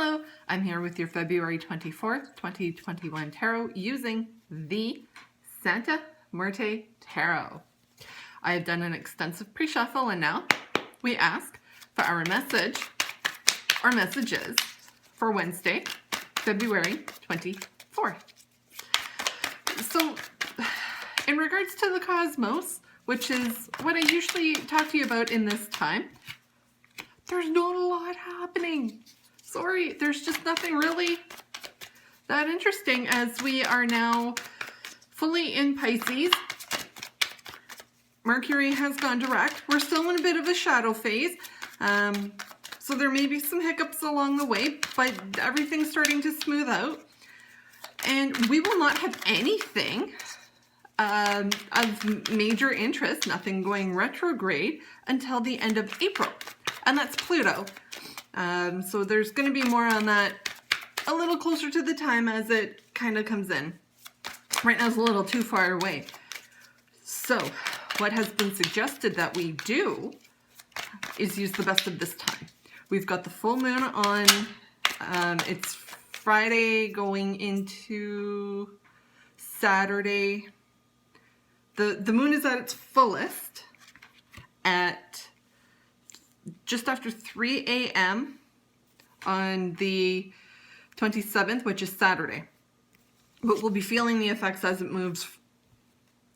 Hello, I'm here with your February 24th, 2021 tarot using the Santa Muerte Tarot. I have done an extensive pre-shuffle and now we ask for our message or messages for Wednesday, February 24th. So, in regards to the cosmos, which is what I usually talk to you about in this time, there's not a lot happening. Sorry, there's just nothing really that interesting as we are now fully in Pisces. Mercury has gone direct. We're still in a bit of a shadow phase. So there may be some hiccups along the way, but everything's starting to smooth out. And we will not have anything of major interest, nothing going retrograde until the end of April. And that's Pluto. So there's going to be more on that a little closer to the time as it kind of comes in. Right now it's a little too far away. So what has been suggested that we do is use the best of this time. We've got the full moon on, it's Friday going into Saturday. The moon is at its fullest at just after 3 a.m. on the 27th, which is Saturday. But we'll be feeling the effects as it moves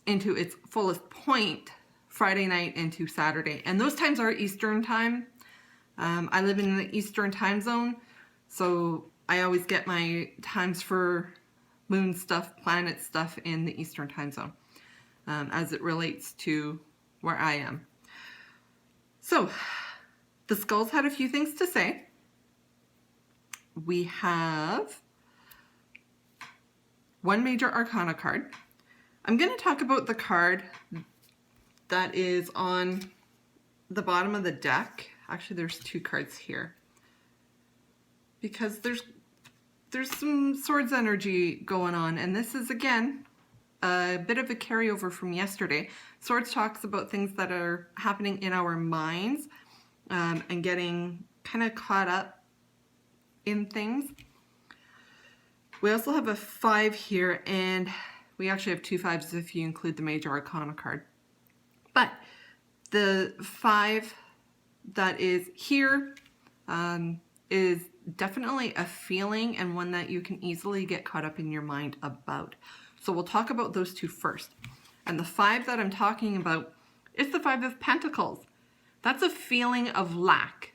into its fullest point Friday night into Saturday. And those times are Eastern time. I live in the Eastern time zone, so I always get my times for moon stuff, planet stuff in the Eastern time zone as it relates to where I am. So, the skulls had a few things to say. We have one major arcana card. I'm going to talk about the card that is on the bottom of the deck. Actually, there's two cards here because there's some swords energy going on, and this is again a bit of a carryover from yesterday. Swords talks about things that are happening in our minds and getting kind of caught up in things. We also have a 5 here, and we actually have 2 5s if you include the major arcana card. But the 5 that is here is definitely a feeling and one that you can easily get caught up in your mind about. So we'll talk about those two first. And the 5 that I'm talking about is the 5 of Pentacles. That's a feeling of lack.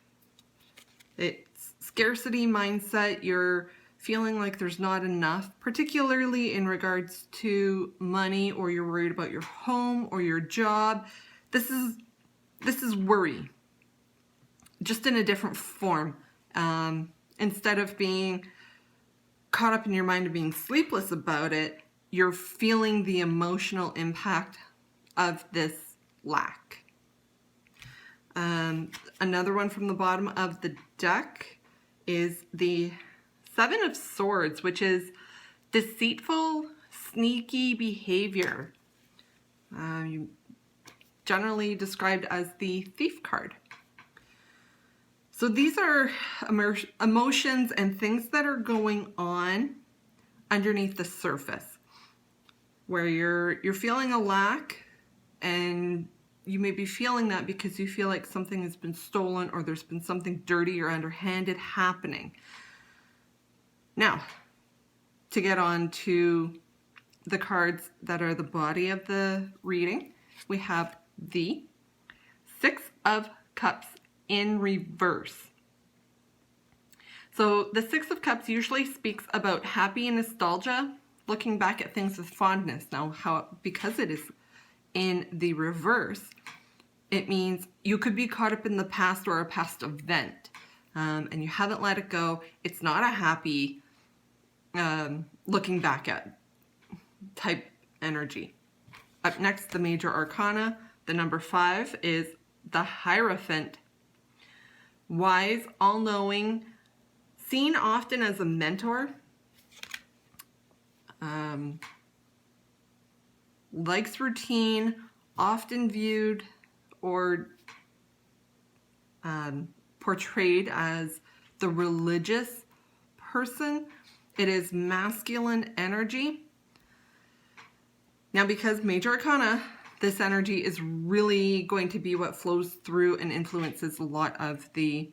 It's scarcity mindset. You're feeling like there's not enough, particularly in regards to money, or you're worried about your home or your job. This is worry, just in a different form. Instead of being caught up in your mind and being sleepless about it, you're feeling the emotional impact of this lack. Another one from the bottom of the deck is the 7 of Swords, which is deceitful, sneaky behavior. Generally described as the Thief card. So these are emotions and things that are going on underneath the surface, where you're feeling a lack, and you may be feeling that because you feel like something has been stolen or there's been something dirty or underhanded happening. Now, to get on to the cards that are the body of the reading, we have the 6 of Cups in reverse. So the 6 of Cups usually speaks about happy nostalgia, looking back at things with fondness. Now, because it is in the reverse, it means you could be caught up in the past or a past event, and you haven't let it go. It's not a happy looking back at type energy. Up next, the major arcana, the number 5 is the Hierophant. Wise, all-knowing, seen often as a mentor, likes routine, often viewed or portrayed as the religious person. It is masculine energy. Now, because Major Arcana, this energy is really going to be what flows through and influences a lot of the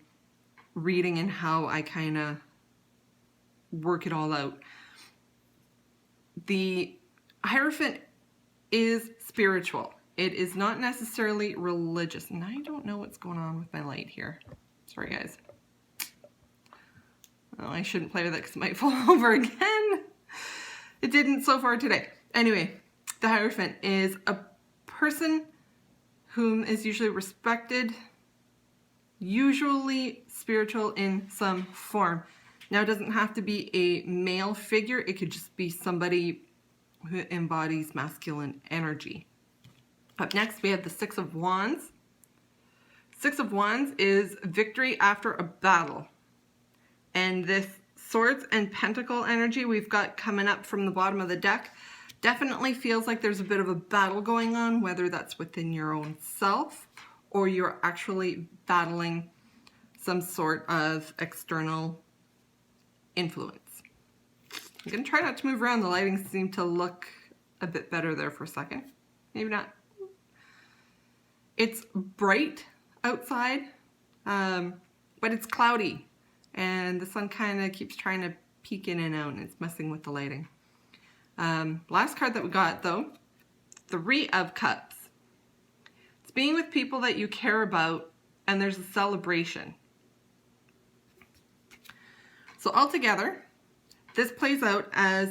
reading and how I kind of work it all out. The Hierophant is spiritual. It is not necessarily religious. And I don't know what's going on with my light here. Sorry, guys. Oh, I shouldn't play with it because it might fall over again. It didn't so far today. Anyway, the Hierophant is a person whom is usually respected, usually spiritual in some form. Now, it doesn't have to be a male figure. It could just be somebody who embodies masculine energy. Up next, we have the Six of Wands. Six of Wands is victory after a battle. And this Swords and Pentacle energy we've got coming up from the bottom of the deck definitely feels like there's a bit of a battle going on, whether that's within your own self or you're actually battling some sort of external influence. I'm going to try not to move around. The lighting seemed to look a bit better there for a second. Maybe not. It's bright outside, but it's cloudy. And the sun kind of keeps trying to peek in and out, and it's messing with the lighting. Last card that we got, though, Three of Cups. It's being with people that you care about, and there's a celebration. So altogether, this plays out as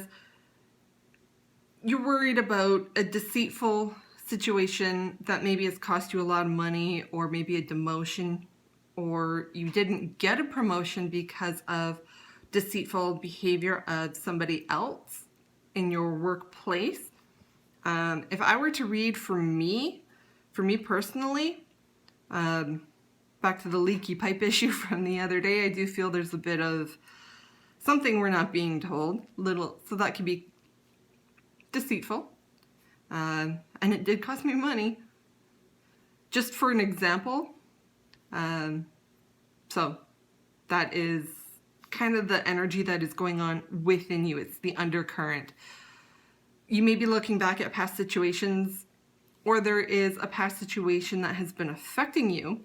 you're worried about a deceitful situation that maybe has cost you a lot of money, or maybe a demotion, or you didn't get a promotion because of deceitful behavior of somebody else in your workplace. If I were to read for me personally, back to the leaky pipe issue from the other day, I do feel there's a bit of something we're not being told, so that could be deceitful. And it did cost me money. Just for an example, so that is kind of the energy that is going on within you. It's the undercurrent. You may be looking back at past situations, or there is a past situation that has been affecting you,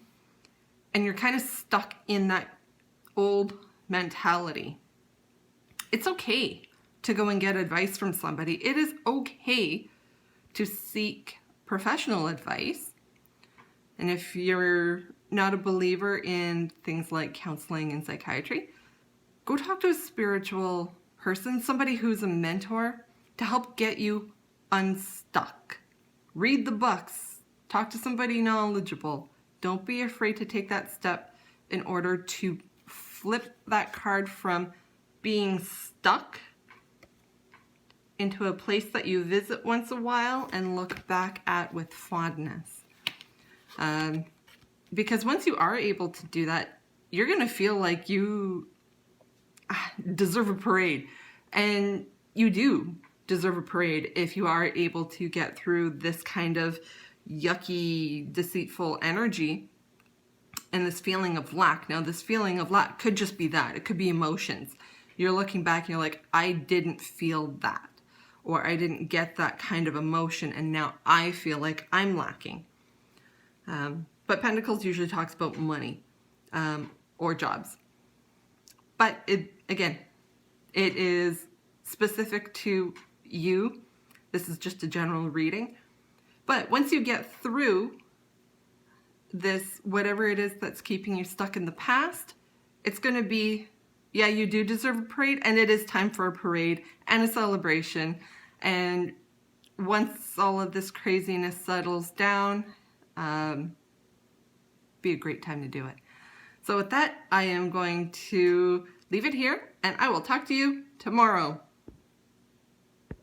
and you're kind of stuck in that old mentality. It's okay to go and get advice from somebody. It is okay to seek professional advice. And if you're not a believer in things like counseling and psychiatry, go talk to a spiritual person, somebody who's a mentor, to help get you unstuck. Read the books, talk to somebody knowledgeable. Don't be afraid to take that step in order to flip that card from being stuck into a place that you visit once a while and look back at with fondness. Because once you are able to do that, you're going to feel like you deserve a parade. And you do deserve a parade if you are able to get through this kind of yucky, deceitful energy and this feeling of lack. Now, this feeling of lack could just be that. It could be emotions. You're looking back and you're like, I didn't feel that, or I didn't get that kind of emotion, and now I feel like I'm lacking. But Pentacles usually talks about money or jobs. But it is specific to you. This is just a general reading. But once you get through this, whatever it is that's keeping you stuck in the past, it's going to be, yeah, you do deserve a parade, and it is time for a parade and a celebration. And once all of this craziness settles down, be a great time to do it. So with that, I am going to leave it here, and I will talk to you tomorrow.